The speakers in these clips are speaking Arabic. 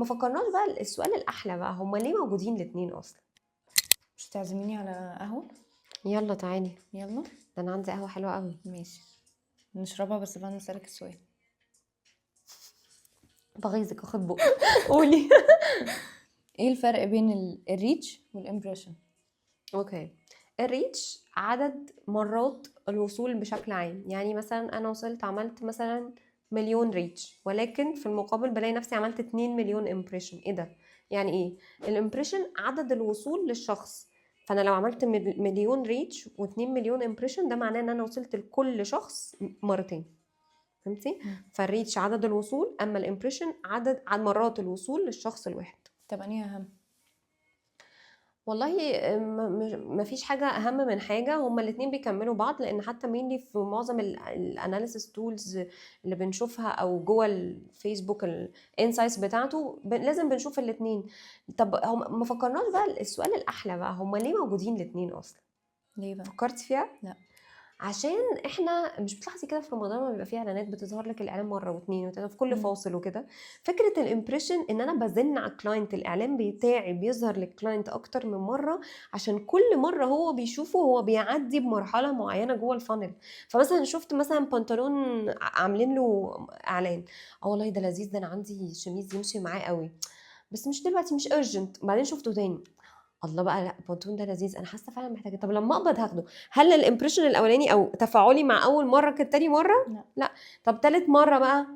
ما فكرناش بقى السؤال الاحلى بقى، هما ليه موجودين الاتنين اصلا؟ مش تعزميني على قهوة؟ يلا تعالي، يلا ده انا عندي قهوه حلوه قوي. ماشي نشربها، بس بعد ما اسألك السؤال. بغيظك اخد بق. قولي. ايه الفرق بين الريتش والامبريشن؟ اوكي، الريتش عدد مرات الوصول بشكل عام، يعني مثلا انا وصلت عملت مثلا مليون ريتش، ولكن في المقابل بلاقي نفسي عملت 2 مليون امبريشن. ايه ده؟ يعني ايه؟ الامبريشن عدد الوصول للشخص، فانا لو عملت مليون ريتش و2 مليون امبريشن ده معناه ان انا وصلت لكل شخص مرتين. فهمتي؟ فالريتش عدد الوصول، اما الامبريشن عدد مرات الوصول للشخص الواحد. طب انهي اهم؟ والله ما فيش حاجة أهم من حاجة، هما الاتنين بيكملوا بعض، لأن حتى مينلي في معظم الاناليسيس تولز اللي بنشوفها أو جوه الفيسبوك الانسايتس بتاعته لازم بنشوف الاتنين. طب هم ما فكرناش بقى السؤال الأحلى بقى، هما ليه موجودين الاتنين أصلا؟ ليه بقى؟ فكرت فيها؟ لا. عشان احنا مش بتلاحظي كده في رمضان لما بيبقى فيه اعلانات بتظهر لك الاعلان مره واثنين وثلاثه في كل فاصل وكده؟ فكره الامبريشن ان انا بزن على الكلاينت، الاعلان بتاعي بيظهر للكلاينت اكتر من مره، عشان كل مره هو بيشوفه هو بيعدي بمرحله معينه جوه الفانل. فمثلا شفت مثلا بنطلون عاملين له اعلان، اه والله ده لذيذ، ده انا عندي شميز يمشي معاه قوي، بس مش دلوقتي، مش urgent. بعدين شفته تاني، الله بقى لا البنطلون ده لذيذ، انا حاسه فعلا محتاجه، طب لما اقبض هاخده. هل الامبريشن الاولاني او تفاعلي مع اول مره كانت تاني مره؟ لا. لا. طب تالت مره بقى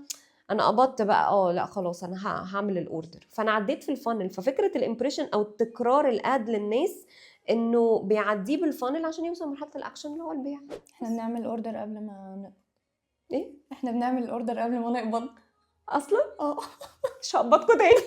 انا قبضت بقى، لا خلاص انا هعمل الاوردر، فانا عديت في الفانل. ففكره الامبريشن او تكرار الاد للناس انه بيعديه بالفانل عشان يوصل لمرحله الاكشن اللي هو البيع. احنا بنعمل اوردر قبل ما نقبض. ايه؟ احنا بنعمل الاوردر قبل ما نقبض اصلا اه. مش هقبضكوا تاني.